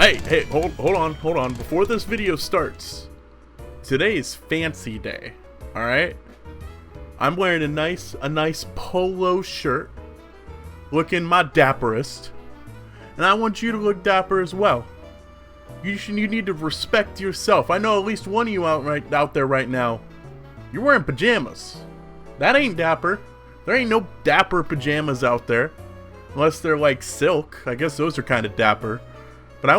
Hey, hold on. Before this video starts, today is fancy day. All right, I'm wearing a nice polo shirt, looking my dapperest, and I want you to look dapper as well. You need to respect yourself. I know at least one of you out there right now, you're wearing pajamas. That ain't dapper. There ain't no dapper pajamas out there, unless they're like silk. I guess those are kind of dapper. But I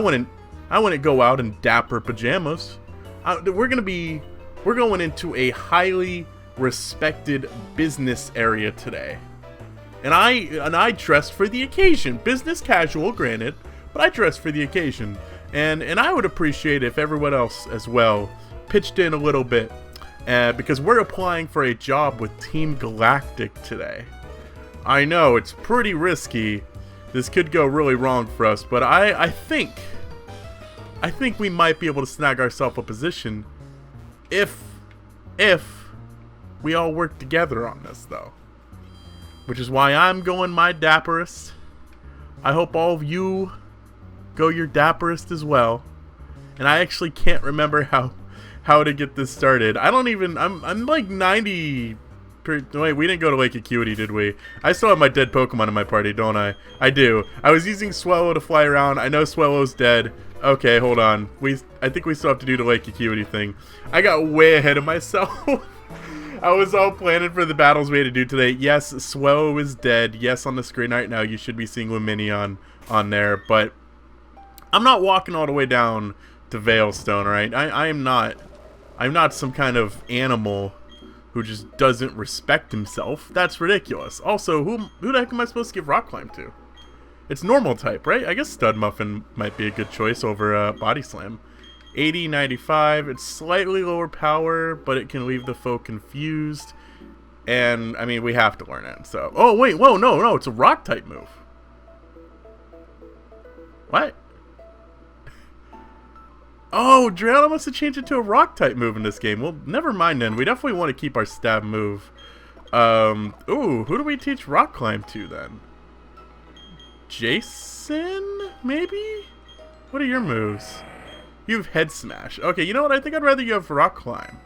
wouldn't go out in dapper pajamas. We're going into a highly respected business area today, and I dressed for the occasion. Business casual, granted, but I dressed for the occasion, and I would appreciate if everyone else as well pitched in a little bit, because we're applying for a job with Team Galactic today. I know it's pretty risky. This could go really wrong for us, but I think we might be able to snag ourselves a position if we all work together on this, though. Which is why I'm going my dapperest. I hope all of you go your dapperest as well. And I actually can't remember how to get this started. I'm like 90. Wait, we didn't go to Lake Acuity, did we? I still have my dead Pokemon in my party, don't I? I do. I was using Swellow to fly around. I know Swellow's dead. Okay, hold on. I think we still have to do the Lake Acuity thing. I got way ahead of myself. I was all planning for the battles we had to do today. Yes, Swellow is dead. Yes, on the screen right now, you should be seeing Luminion on there. But I'm not walking all the way down to Veilstone, right? I'm not some kind of animal who just doesn't respect himself. That's ridiculous. Also, who the heck am I supposed to give Rock Climb to? It's normal type, right? I guess Stud Muffin might be a good choice over Body Slam. 80, 95. It's slightly lower power, but it can leave the foe confused. And, I mean, we have to learn it, so... Oh, wait, whoa, no, it's a Rock type move. What? Oh, Drayla must have changed it to a Rock type move in this game. Well, never mind then. We definitely want to keep our stab move. Ooh, who do we teach Rock Climb to then? Jason, maybe? What are your moves? You have Head Smash. Okay, you know what? I think I'd rather you have Rock Climb.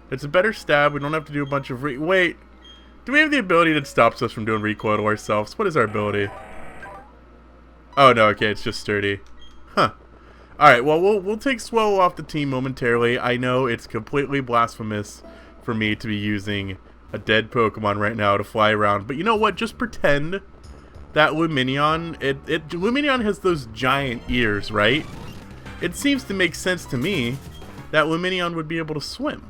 It's a better stab. We don't have to do a bunch of wait. Do we have the ability that stops us from doing recoil to ourselves? What is our ability? Oh, no, okay, it's just Sturdy. Huh. Alright, well, we'll take Swellow off the team momentarily. I know it's completely blasphemous for me to be using a dead Pokemon right now to fly around. But you know what? Just pretend that Luminion, Luminion has those giant ears, right? It seems to make sense to me that Luminion would be able to swim.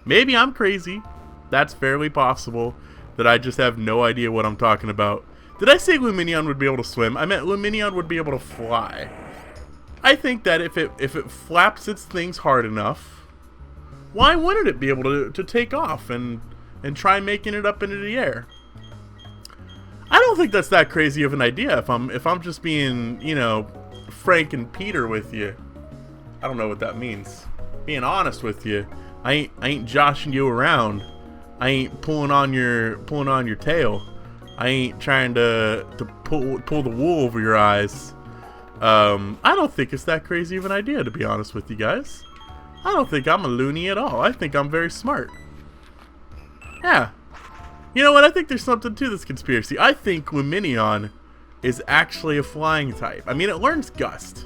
Maybe I'm crazy. That's fairly possible that I just have no idea what I'm talking about. Did I say Luminion would be able to swim? I meant Luminion would be able to fly. I think that if it flaps its things hard enough, why wouldn't it be able to take off and try making it up into the air? I don't think that's that crazy of an idea if I'm just being, you know, Frank and Peter with you. I don't know what that means. Being honest with you. I ain't joshing you around. I ain't pulling on your tail. I ain't trying to pull the wool over your eyes. I don't think it's that crazy of an idea, to be honest with you guys. I don't think I'm a loony at all. I think I'm very smart. Yeah. You know what? I think there's something to this conspiracy. I think Luminion is actually a flying type. I mean, it learns Gust.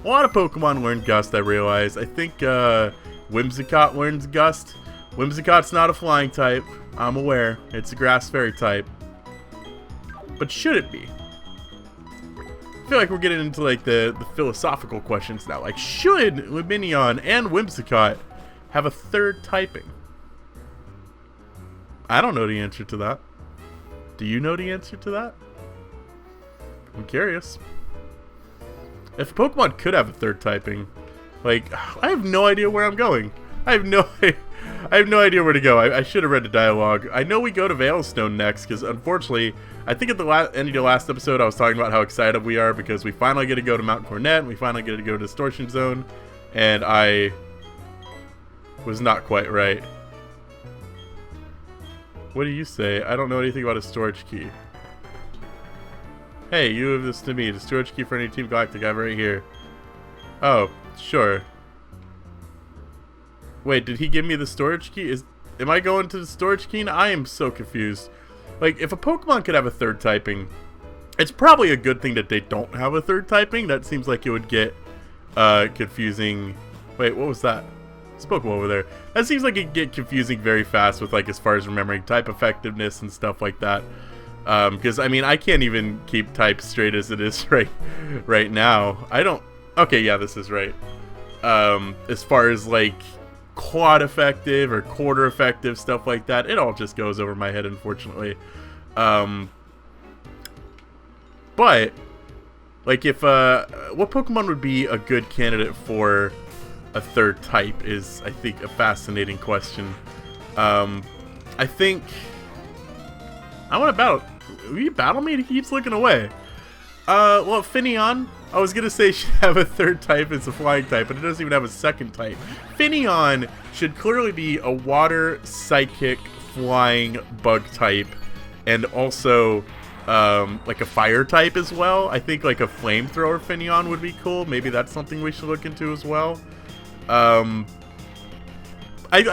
A lot of Pokemon learn Gust, I realize. I think Whimsicott learns Gust. Whimsicott's not a flying type. I'm aware. It's a Grass Fairy type. But should it be? I feel like we're getting into like the philosophical questions now. Like, should Luminion and Whimsicott have a third typing? I don't know the answer to that. Do you know the answer to that? I'm curious. If Pokemon could have a third typing, like, I have no idea where I'm going. I have no idea where to go. I should have read the dialogue. I know we go to Veilstone next, because unfortunately, I think at the end of the last episode, I was talking about how excited we are because we finally get to go to Mount Cornet, and we finally get to go to Distortion Zone, and I was not quite right. What do you say? I don't know anything about a storage key. Hey, you have this to me. The storage key for any Team Galactic I have right here. Oh, sure. Wait, did he give me the storage key? Am I going to the storage key? I am so confused. Like, if a Pokemon could have a third typing, it's probably a good thing that they don't have a third typing. That seems like it would get confusing. Wait, what was that? It's a Pokemon over there. That seems like it'd get confusing very fast with, like, as far as remembering type effectiveness and stuff like that. Because, I mean, I can't even keep type straight as it is right now. I don't... Okay, yeah, this is right. As far as, like, quad effective or quarter effective, stuff like that, it all just goes over my head, unfortunately. But, like, if, what Pokemon would be a good candidate for a third type is, I think, a fascinating question. I think... I want to battle... Will you battle me? He keeps looking away. Well, Finneon, I was going to say should have a third type. It's a flying type, but it doesn't even have a second type. Finneon should clearly be a water, psychic, flying, bug type, and also like a fire type as well. I think like a flamethrower Finneon would be cool. Maybe that's something we should look into as well. I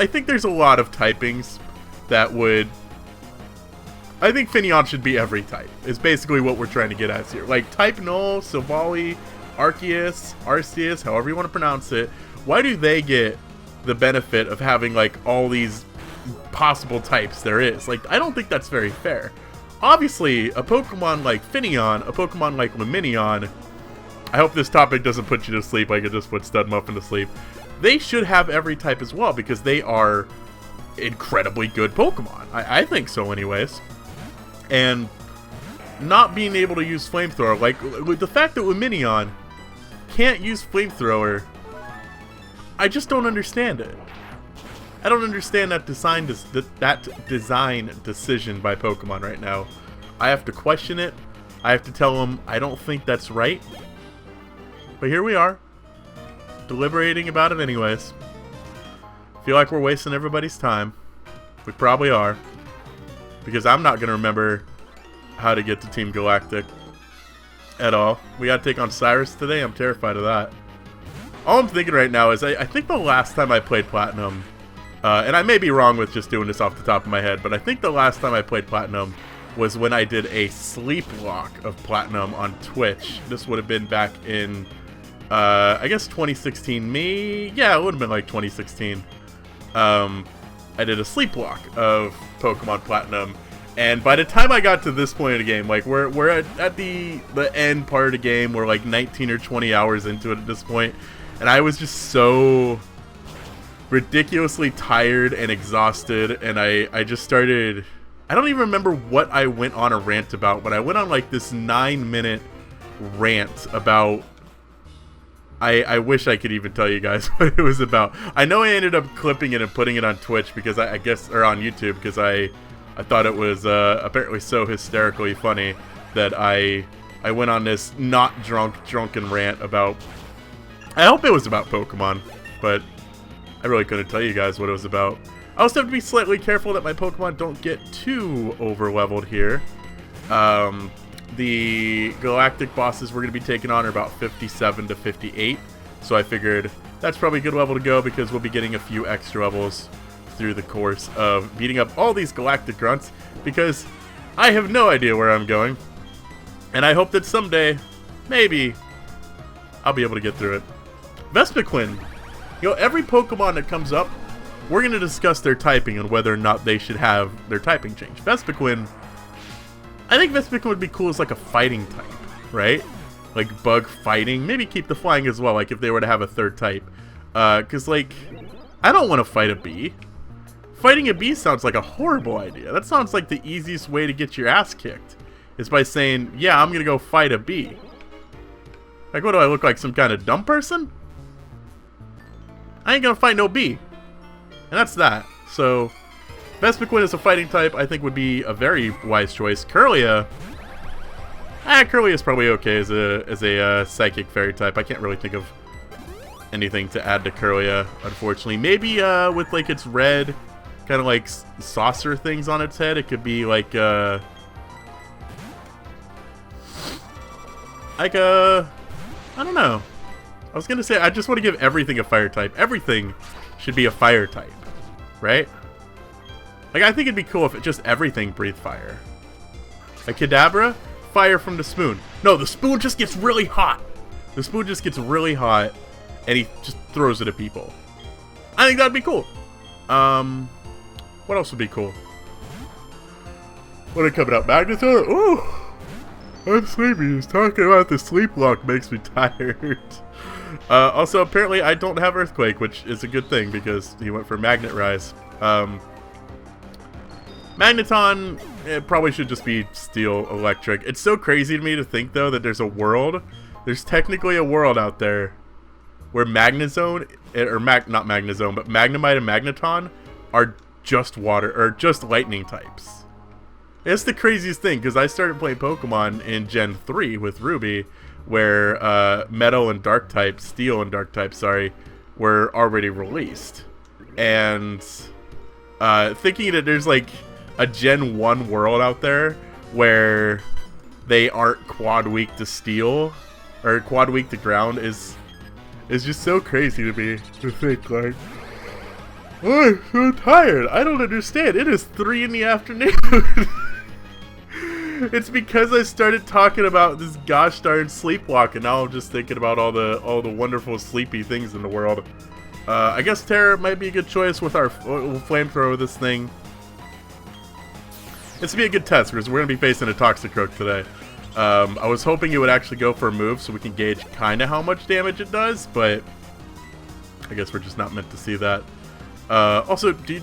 think there's a lot of typings that would... I think Finneon should be every type, is basically what we're trying to get at here. Like, type Null, Silvally, Arceus, Arceus, however you want to pronounce it, why do they get the benefit of having, like, all these possible types there is? Like, I don't think that's very fair. Obviously, a Pokemon like Finneon, a Pokemon like Lumineon, I hope this topic doesn't put you to sleep like it just put Studmuffin to sleep, they should have every type as well, because they are incredibly good Pokemon. I think so anyways. And not being able to use Flamethrower, like, with the fact that Lumineon can't use Flamethrower, I just don't understand it. I don't understand that design decision by Pokemon right now. I have to question it. I have to tell them I don't think that's right. But here we are, deliberating about it anyways. Feel like we're wasting everybody's time. We probably are. Because I'm not going to remember how to get to Team Galactic at all. We got to take on Cyrus today. I'm terrified of that. All I'm thinking right now is I think the last time I played Platinum, and I may be wrong with just doing this off the top of my head, but I think the last time I played Platinum was when I did a sleep lock of Platinum on Twitch. This would have been back in, I guess 2016. Yeah, it would have been like 2016. I did a sleep walk of Pokemon Platinum, and by the time I got to this point of the game, like we're at the end part of the game, we're like 19 or 20 hours into it at this point, and I was just so ridiculously tired and exhausted, and I just started... I don't even remember what I went on a rant about, but I went on like this 9-minute rant about... I wish I could even tell you guys what it was about. I know I ended up clipping it and putting it on Twitch because I guess, or on YouTube, because I thought it was apparently so hysterically funny that I went on this not drunken rant about... I hope it was about Pokemon, but I really couldn't tell you guys what it was about. I also have to be slightly careful that my Pokemon don't get too over-leveled here. The Galactic bosses we're going to be taking on are about 57 to 58, so I figured that's probably a good level to go because we'll be getting a few extra levels through the course of beating up all these Galactic grunts, because I have no idea where I'm going, and I hope that someday, maybe, I'll be able to get through it. Vespiquen. You know, every Pokemon that comes up, we're going to discuss their typing and whether or not they should have their typing changed. Vespiquen... I think Vespiquen would be cool as like a fighting type, right? Like bug fighting. Maybe keep the flying as well, like if they were to have a third type. Because like, I don't want to fight a bee. Fighting a bee sounds like a horrible idea. That sounds like the easiest way to get your ass kicked. Is by saying, yeah, I'm going to go fight a bee. Like, what do I look like, some kind of dumb person? I ain't going to fight no bee. And that's that. So... Vespiquen as a fighting type, I think would be a very wise choice. Kirlia, Kirlia is probably okay as a psychic fairy type. I can't really think of anything to add to Kirlia, unfortunately. Maybe with like its red, kind of like saucer things on its head, it could be like I don't know. I was gonna say, I just want to give everything a fire type. Everything should be a fire type, right? Like, I think it'd be cool if just everything breathed fire. A Kadabra, fire from the spoon. No, the spoon just gets really hot. The spoon just gets really hot, and he just throws it at people. I think that'd be cool. What else would be cool? What are coming out? Magneton? Ooh! I'm sleepy. Just talking about the sleep lock makes me tired. Also, apparently, I don't have Earthquake, which is a good thing because he went for Magnet Rise. Magneton, it probably should just be Steel Electric. It's so crazy to me to think, though, that there's technically a world out there where Magnezone, or not Magnezone, but Magnemite and Magneton are just water, or just lightning types. It's the craziest thing, because I started playing Pokemon in Gen 3 with Ruby, where Metal and Dark type, Steel and Dark type, sorry, were already released. And thinking that there's like a Gen 1 world out there where they aren't quad weak to Steel, or quad weak to ground is just so crazy to me to think, like, oh, I'm so tired. I don't understand. It is 3 in the afternoon. It's because I started talking about this gosh darn sleepwalk, and now I'm just thinking about all the wonderful sleepy things in the world. I guess Terra might be a good choice with our flamethrower with this thing. It's gonna be a good test because we're gonna be facing a Toxicroak today. I was hoping it would actually go for a move so we can gauge kind of how much damage it does, but I guess we're just not meant to see that. Also, do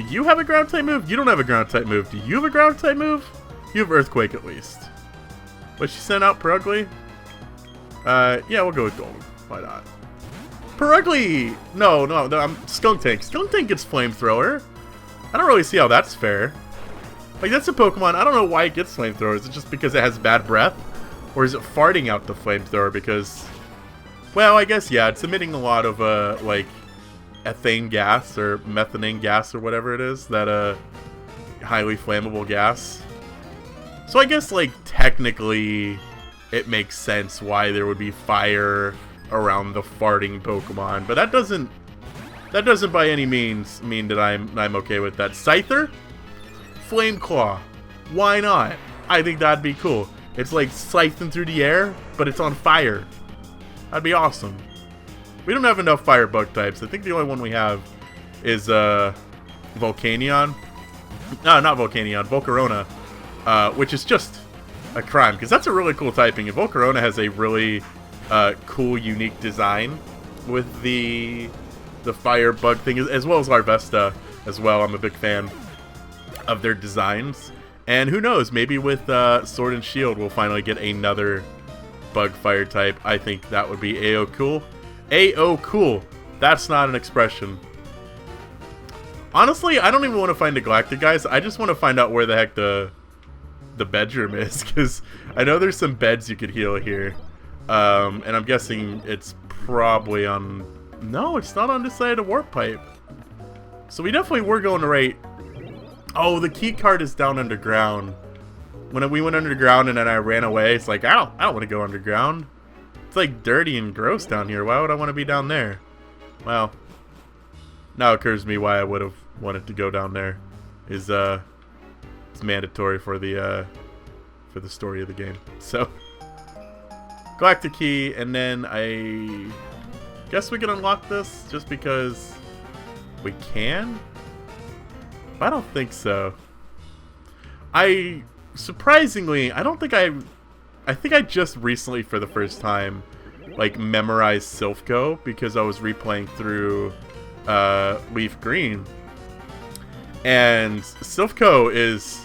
you have a ground type move? You don't have a ground type move. Do you have a ground type move? You have Earthquake at least. Was she sent out Perugly? Yeah, we'll go with Gold. Why not? Perugly! No, I'm Skuntank. Skuntank gets Flamethrower. I don't really see how that's fair. Like, that's a Pokemon, I don't know why it gets Flamethrower. Is it just because it has bad breath? Or is it farting out the Flamethrower because... Well, I guess, yeah, it's emitting a lot of, like, ethane gas, or methane gas, or whatever it is. That, highly flammable gas. So I guess, like, technically, it makes sense why there would be fire around the farting Pokemon. But that doesn't by any means mean that I'm okay with that. Scyther? Flame Claw. Why not? I think that'd be cool. It's like scything through the air, but it's on fire. That'd be awesome. We don't have enough fire bug types. I think the only one we have is Volcanion. No, not Volcanion. Volcarona. Which is just a crime, because that's a really cool typing. And Volcarona has a really cool, unique design with the fire bug thing, as well as Larvesta as well. I'm a big fan of their designs. And who knows, maybe with Sword and Shield we'll finally get another bug fire type. I think that would be A-O cool. A-O cool. That's not an expression. Honestly, I don't even want to find the Galactic guys. I just want to find out where the heck the bedroom is, because I know there's some beds you could heal here. And I'm guessing it's probably on... No, it's not on this side of the warp pipe. So we definitely were going to right... Oh, the key card is down underground. When we went underground and then I ran away, it's like, I don't want to go underground. It's like dirty and gross down here. Why would I want to be down there? Well, now it occurs to me why I would have wanted to go down there. It's mandatory for the story of the game. So, Galactic Key, and then I guess we can unlock this just because we can? I don't think so. Surprisingly, I don't think I think I just recently, for the first time, like, memorized Silphco because I was replaying through Leaf Green. And Silphco is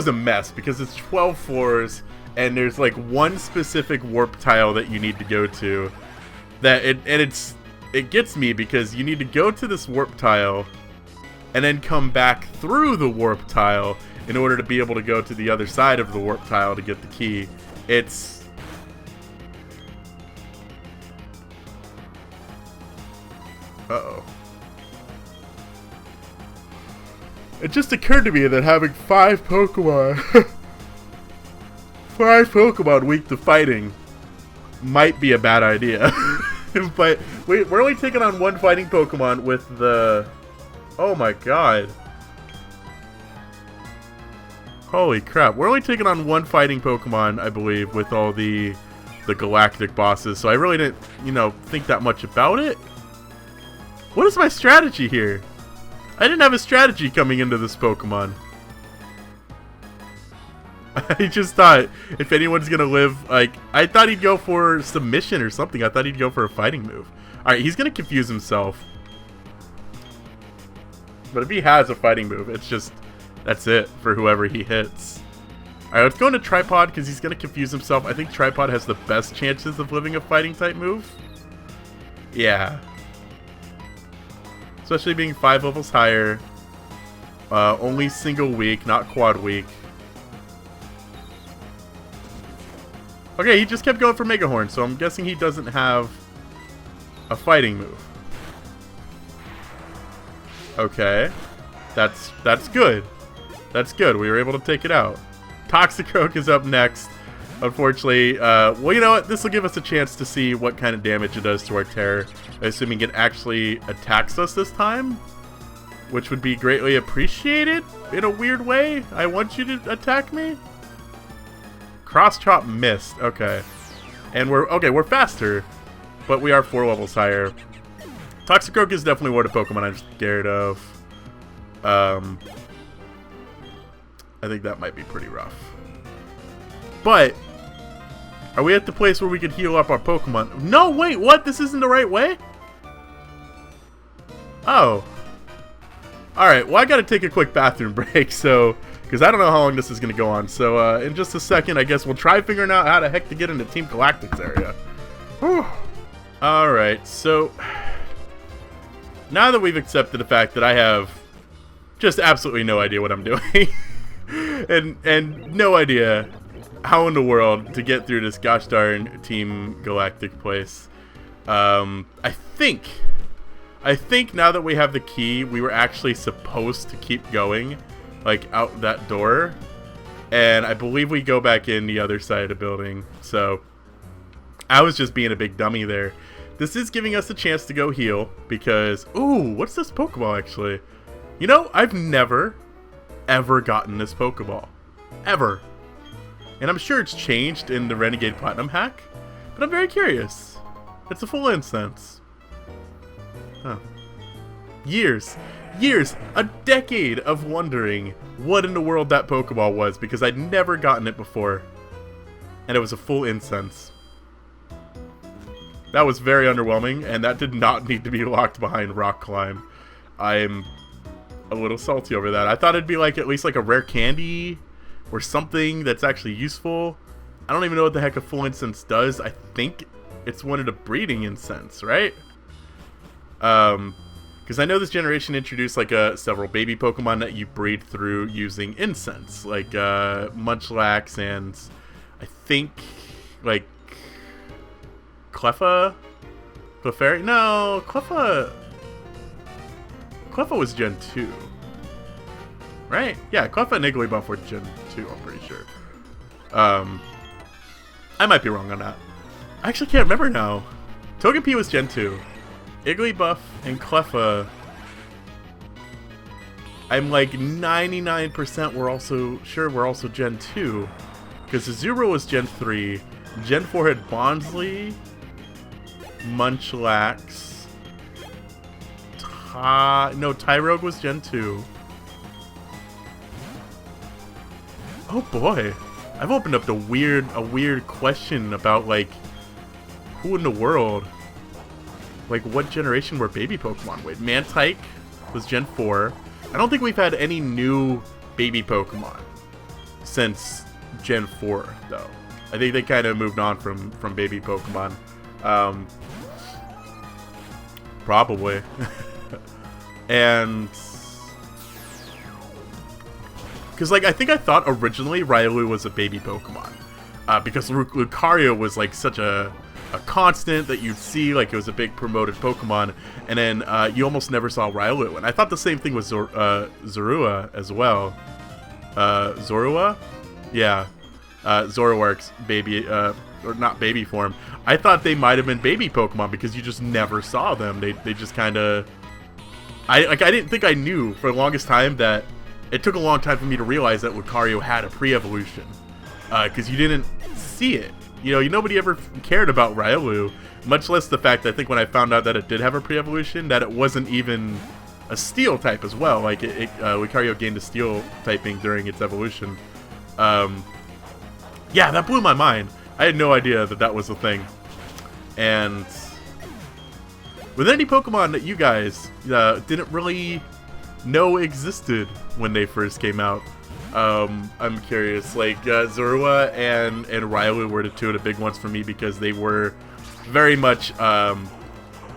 a mess because it's 12 floors and there's like one specific warp tile that you need to go to. It gets me because you need to go to this warp tile and then come back through the warp tile in order to be able to go to the other side of the warp tile to get the key. It's... Uh-oh. It just occurred to me that having 5 Pokemon... 5 Pokemon weak to fighting might be a bad idea. But we're only taking on one fighting Pokemon with the... Oh my god. Holy crap. We're only taking on one fighting Pokemon, I believe, with all the Galactic bosses. So I really didn't, you know, think that much about it. What is my strategy here? I didn't have a strategy coming into this Pokemon. I just thought, if anyone's gonna live, like, I thought he'd go for submission or something. I thought he'd go for a fighting move. Alright, he's gonna confuse himself. But if he has a fighting move, it's just, that's it for whoever he hits. Alright, let's go into Tripod because he's gonna confuse himself. I think Tripod has the best chances of living a fighting type move. Yeah. Especially being 5 levels higher. Only single week, not quad week. Okay, he just kept going for Mega Horn, so I'm guessing he doesn't have a fighting move. Okay. That's good. That's good. We were able to take it out. Toxicroak is up next. Unfortunately, well, you know what? This will give us a chance to see what kind of damage it does to our Terror, assuming it actually attacks us this time, which would be greatly appreciated in a weird way. I want you to attack me. Cross Chop missed. Okay. And we're faster, but we are 4 levels higher. Toxicroak is definitely one of the Pokemon I'm scared of. I think that might be pretty rough. But are we at the place where we could heal up our Pokemon? No, wait, what? This isn't the right way? Oh. Alright, well, I gotta take a quick bathroom break, so... Because I don't know how long this is going to go on. So, in just a second, I guess we'll try figuring out how the heck to get into Team Galactic's area. Alright, so... Now that we've accepted the fact that I have just absolutely no idea what I'm doing. and no idea how in the world to get through this gosh darn Team Galactic place. I think now that we have the key, we were actually supposed to keep going. Like, out that door. And I believe we go back in the other side of the building. So, I was just being a big dummy there. This is giving us a chance to go heal. Because, ooh, what's this Pokeball actually? You know, I've never, ever gotten this Pokeball. Ever. And I'm sure it's changed in the Renegade Platinum hack. But I'm very curious. It's a full instance. Huh. Years, a decade of wondering what in the world that Pokeball was because I'd never gotten it before. And it was a full incense. That was very underwhelming, and that did not need to be locked behind Rock Climb. I'm a little salty over that. I thought it'd be like at least like a rare candy or something that's actually useful. I don't even know what the heck a full incense does. I think it's one of the breeding incense, right? Because I know this generation introduced like several baby Pokemon that you breed through using incense, like Munchlax and I think like Cleffa, Clefairy. No, Cleffa was Gen 2, right? Yeah, Cleffa and Igglybuff were Gen 2. I'm pretty sure. I might be wrong on that. I actually can't remember now. Togepi was Gen 2. Igglybuff and Cleffa, I'm like 99% we're also Gen 2. Because Azura was Gen 3. Gen 4 had Bonsly, Munchlax. No, Tyrogue was Gen 2. Oh boy. I've opened up a weird question about like who in the world, like what generation were baby Pokemon? Wait, Mantike was Gen 4. I don't think we've had any new baby Pokemon since Gen 4 though. I think they kind of moved on from baby Pokemon. Probably. And because like I think I thought originally Riolu was a baby Pokemon, because Lucario was like such a constant that you'd see, like it was a big promoted Pokemon, and then you almost never saw Riolu. And I thought the same thing with Zorua as well. Zorua? Yeah. Zoroark's baby or not baby form. I thought they might have been baby Pokemon because you just never saw them. They just kind of... I didn't think I knew for the longest time that... It took a long time for me to realize that Lucario had a pre-evolution. Because you didn't see it. You know, nobody ever cared about Riolu. Much less the fact that I think when I found out that it did have a pre-evolution, that it wasn't even a steel type as well. Like, Lucario gained a steel typing during its evolution. Yeah, that blew my mind. I had no idea that that was a thing. And were there any Pokemon that you guys didn't really know existed when they first came out? I'm curious. Like, Zorua and Riolu were the two of the big ones for me because they were very much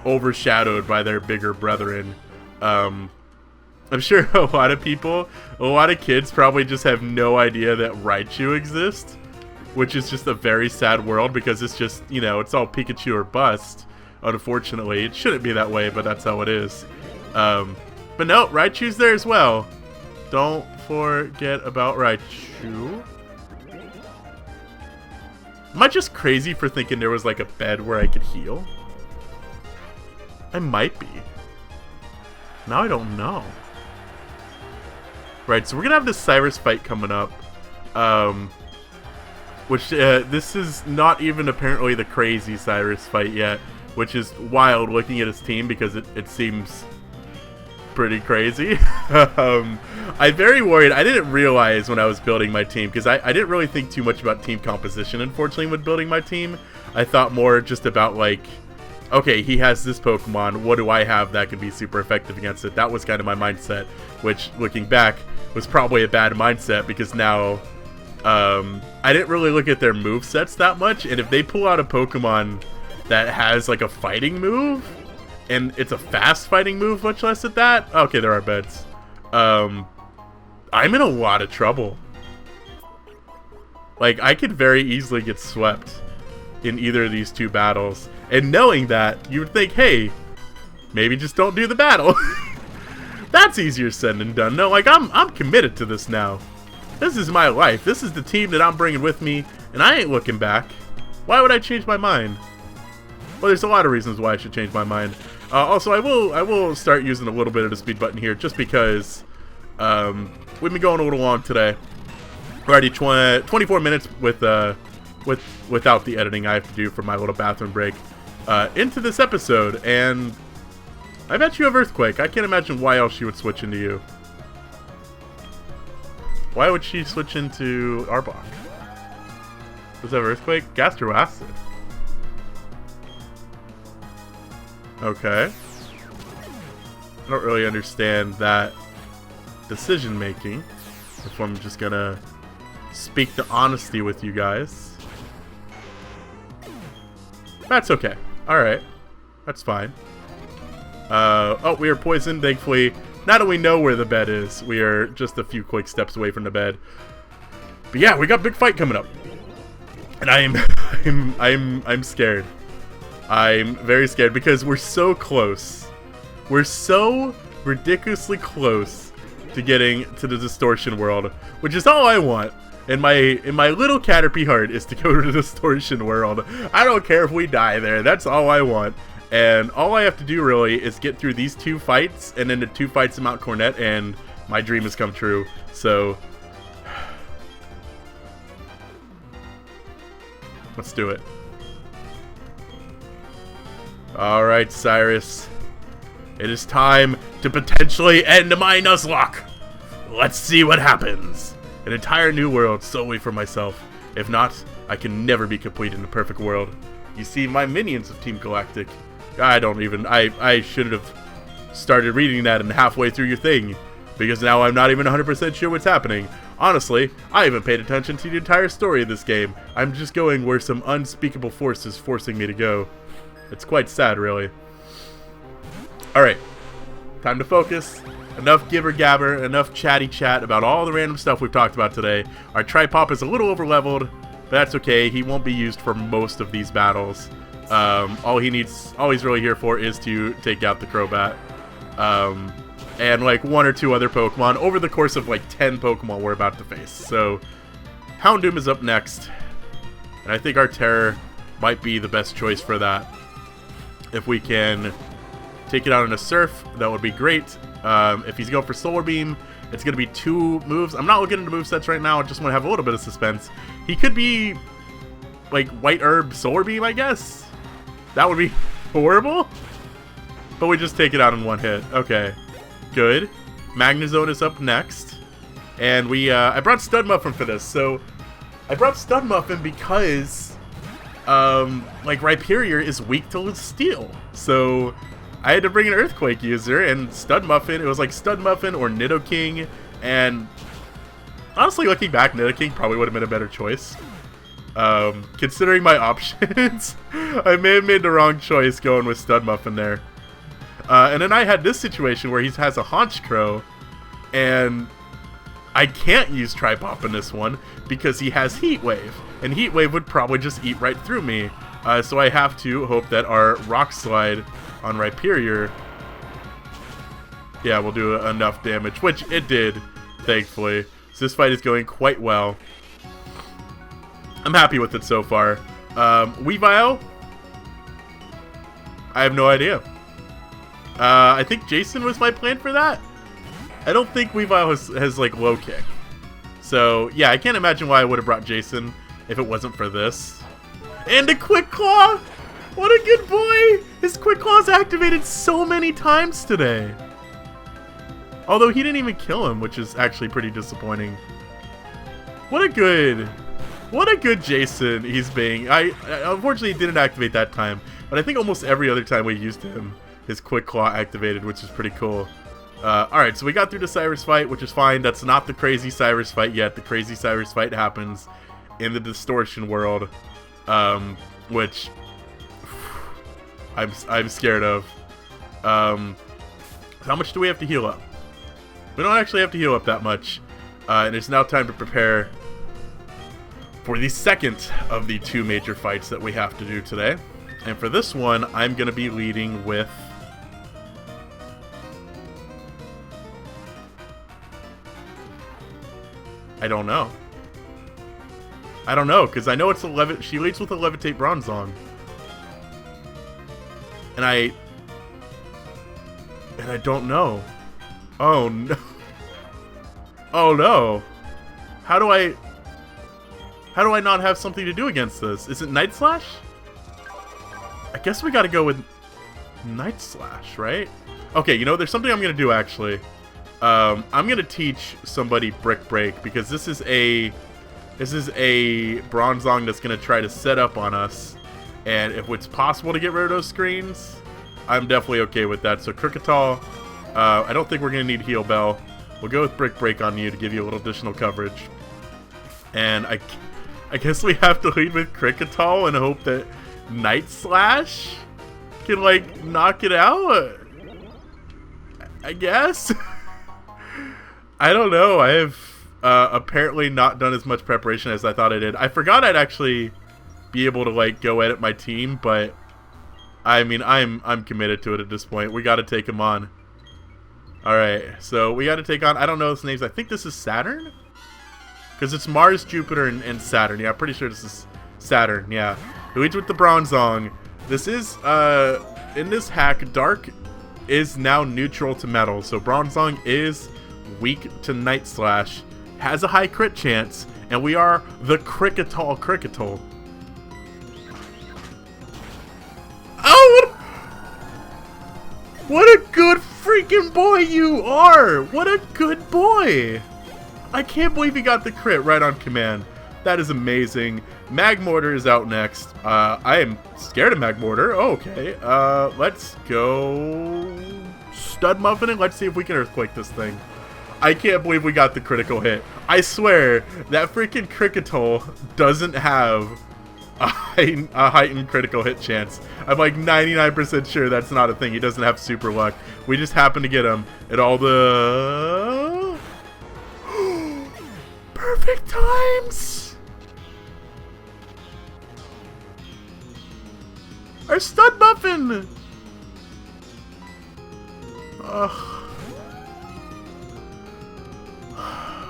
overshadowed by their bigger brethren. I'm sure a lot of people, a lot of kids probably just have no idea that Raichu exists, which is just a very sad world because it's just, you know, it's all Pikachu or bust. Unfortunately, it shouldn't be that way, but that's how it is. But no, Raichu's there as well. Don't forget about Raichu. Am I just crazy for thinking there was like a bed where I could heal? I might be. Now I don't know. Right, so we're gonna have this Cyrus fight coming up. Which, this is not even apparently the crazy Cyrus fight yet. Which is wild looking at his team because it seems pretty crazy. I'm very worried. I didn't realize when I was building my team, because I didn't really think too much about team composition, unfortunately, when building my team. I thought more just about, like, okay, he has this Pokemon, what do I have that could be super effective against it? That was kind of my mindset, which, looking back, was probably a bad mindset, because now, I didn't really look at their movesets that much, and if they pull out a Pokemon that has, like, a fighting move, and it's a fast fighting move, much less at that, okay, there are beds. I'm in a lot of trouble. Like, I could very easily get swept in either of these two battles. And knowing that, you would think, hey, maybe just don't do the battle. That's easier said than done. No, like, I'm committed to this now. This is my life. This is the team that I'm bringing with me, and I ain't looking back. Why would I change my mind? Well, there's a lot of reasons why I should change my mind. Also, I will start using a little bit of the speed button here, just because we've been going a little long today. We're already 24 minutes without the editing I have to do for my little bathroom break into this episode, and I bet you have Earthquake. I can't imagine why else she would switch into you. Why would she switch into Arbok? Does that have Earthquake? Gastro Acid. Okay. I don't really understand that decision making, if I'm just gonna speak the honesty with you guys. That's okay. Alright. That's fine. Oh, we are poisoned, thankfully. Now that we know where the bed is, we are just a few quick steps away from the bed. But yeah, we got a big fight coming up. And I'm scared. I'm very scared because we're so close. We're so ridiculously close to getting to the Distortion World, which is all I want. And my little Caterpie heart is to go to the Distortion World. I don't care if we die there. That's all I want. And all I have to do really is get through these two fights and then the two fights in Mount Cornet, and my dream has come true. So let's do it. Alright, Cyrus. It is time to potentially end my Nuzlocke. Let's see what happens. An entire new world solely for myself. If not, I can never be complete in the perfect world. You see, my minions of Team Galactic. I should have started reading that and halfway through your thing, because now I'm not even 100% sure what's happening. Honestly, I haven't paid attention to the entire story of this game. I'm just going where some unspeakable force is forcing me to go. It's quite sad, really. Alright, time to focus. Enough gibber gabber, enough chatty chat about all the random stuff we've talked about today. Our Tripop is a little over-leveled, but that's okay. He won't be used for most of these battles. All he's really here for is to take out the Crobat. And like one or two other Pokemon over the course of like 10 Pokemon we're about to face. So, Houndoom is up next. And I think our Terror might be the best choice for that. If we can take it out in a Surf, that would be great. If he's going for Solar Beam, it's going to be 2 moves. I'm not looking into movesets right now. I just want to have a little bit of suspense. He could be, like, White Herb Solar Beam, I guess. That would be horrible. But we just take it out in 1 hit. Okay. Good. Magnezone is up next. And I brought Stud Muffin for this. So, I brought Stud Muffin because, like, Rhyperior is weak to Steel. So, I had to bring an Earthquake user, and Stud Muffin, it was like Stud Muffin or Nidoking, and honestly, looking back, Nidoking probably would have been a better choice. Considering my options, I may have made the wrong choice going with Stud Muffin there. And then I had this situation where he has a Honchkrow, and I can't use Tri-Pop in this one because he has Heat Wave, and Heat Wave would probably just eat right through me. So I have to hope that our Rock Slide on Rhyperior, yeah, will do enough damage, which it did, thankfully. So this fight is going quite well. I'm happy with it so far. Weavile, I have no idea. I think Jason was my plan for that. I don't think Weavile has like low kick. So yeah, I can't imagine why I would have brought Jason if it wasn't for this. And a Quick Claw! What a good boy! His Quick Claw's activated so many times today. Although he didn't even kill him, which is actually pretty disappointing. What a good Jason he's being. I unfortunately didn't activate that time, but I think almost every other time we used him, his Quick Claw activated, which is pretty cool. Alright, so we got through the Cyrus fight, which is fine. That's not the crazy Cyrus fight yet. The crazy Cyrus fight happens in the Distortion world, which I'm scared of. How much do we have to heal up? We don't actually have to heal up that much. And it's now time to prepare for the second of the 2 major fights that we have to do today. And for this one, I'm going to be leading with... I don't know, because I know it's she leads with a Levitate Bronzong. And I don't know. Oh no. Oh no. How do I not have something to do against this? Is it Night Slash? I guess we gotta go with Night Slash, right? Okay, you know, there's something I'm gonna do actually. I'm gonna teach somebody Brick Break because this is a Bronzong that's gonna try to set up on us. And if it's possible to get rid of those screens, I'm definitely okay with that. So Kricketal, I don't think we're going to need Heal Bell. We'll go with Brick Break on you to give you a little additional coverage. And I guess we have to lead with Kricketal and hope that Night Slash can, like, knock it out. I guess. I don't know. I have apparently not done as much preparation as I thought I did. I forgot I'd actually be able to like go edit my team, but I mean I'm committed to it at this point. We got to take him on. All right, so we got to take on, I don't know his names. I think this is Saturn, because it's Mars, Jupiter, and Saturn. Yeah, I'm pretty sure this is Saturn. Yeah, who leads with the Bronzong. This is in this hack, Dark is now neutral to Metal, so Bronzong is weak to Night Slash, has a high crit chance, and we are the Kricketal. Oh, what a good freaking boy you are! What a good boy! I can't believe he got the crit right on command. That is amazing. Magmortar is out next. I am scared of Magmortar. Oh, okay. Let's go Stud Muffin and let's see if we can Earthquake this thing. I can't believe we got the critical hit. I swear, that freaking Kricketal doesn't have a heightened critical hit chance. I'm like 99% sure that's not a thing. He doesn't have super luck. We just happen to get him at all the perfect times. Our Stud Muffin.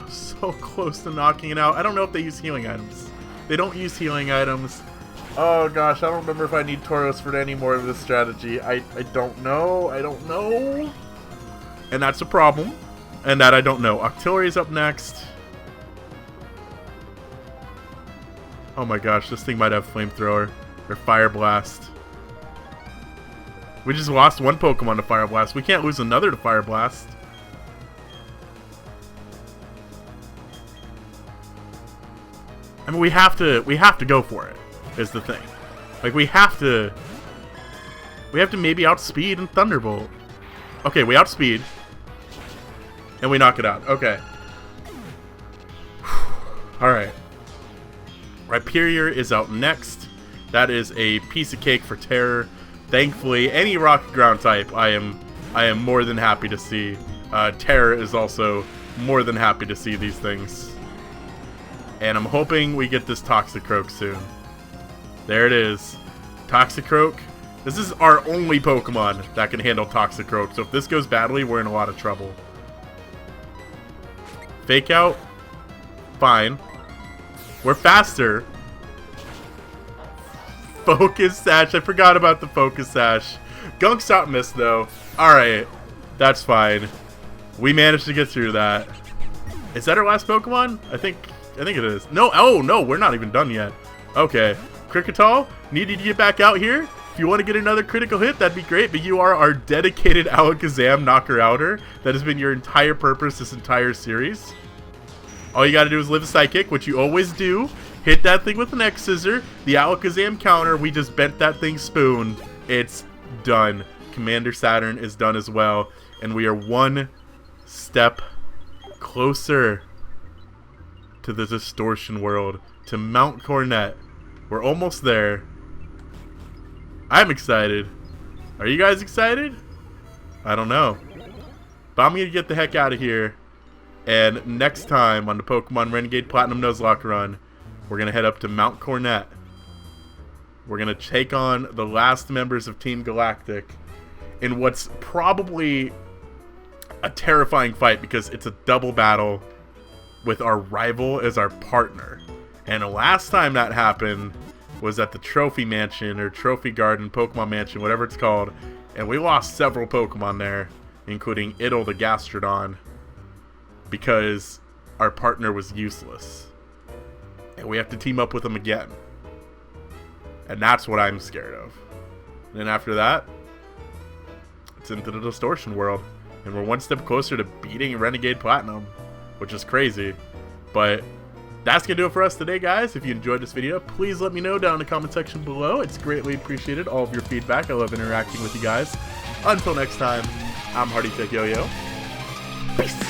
So close to knocking it out. I don't know if they use healing items. They don't use healing items. Oh gosh, I don't remember if I need Tauros for any more of this strategy. I don't know. I don't know. And that's a problem. And that I don't know. Octillery's up next. Oh my gosh, this thing might have Flamethrower. Or Fire Blast. We just lost one Pokemon to Fire Blast. We can't lose another to Fire Blast. I mean, we have to go for it, is the thing. Like, we have to maybe outspeed and Thunderbolt. Okay, we outspeed. And we knock it out. Okay. Alright. Rhyperior is out next. That is a piece of cake for Terror. Thankfully, any rock ground type I am more than happy to see. Terror is also more than happy to see these things. And I'm hoping we get this Toxicroak soon. There it is. Toxicroak. This is our only Pokemon that can handle Toxicroak. So if this goes badly, we're in a lot of trouble. Fake Out. Fine. We're faster. Focus Sash. I forgot about the Focus Sash. Gunk's Optimus, though. Alright. That's fine. We managed to get through that. Is that our last Pokemon? I think it is. No, oh no, we're not even done yet. Okay. Kricketal, needed to get back out here. If you want to get another critical hit, that'd be great, but you are our dedicated Alakazam knocker-outer. That has been your entire purpose this entire series. All you gotta do is live a Psychic, which you always do. Hit that thing with an X-Scissor. The Alakazam counter, we just bent that thing spoon. It's done. Commander Saturn is done as well. And we are one step closer to the Distortion World, to Mount Cornet. We're almost there. I'm excited. Are you guys excited? I don't know. But I'm going to get the heck out of here. And next time on the Pokemon Renegade Platinum Nuzlocke run, we're going to head up to Mount Cornet. We're going to take on the last members of Team Galactic in what's probably a terrifying fight, because it's a double battle with our rival as our partner. And the last time that happened was at the Trophy Mansion, or Trophy Garden, Pokemon Mansion, whatever it's called. And we lost several Pokemon there, including Idle the Gastrodon, because our partner was useless. And we have to team up with him again. And that's what I'm scared of. And then after that, it's into the Distortion World. And we're one step closer to beating Renegade Platinum, which is crazy. But that's going to do it for us today, guys. If you enjoyed this video, please let me know down in the comment section below. It's greatly appreciated, all of your feedback. I love interacting with you guys. Until next time, I'm Hardy Tech Yo-Yo. Peace!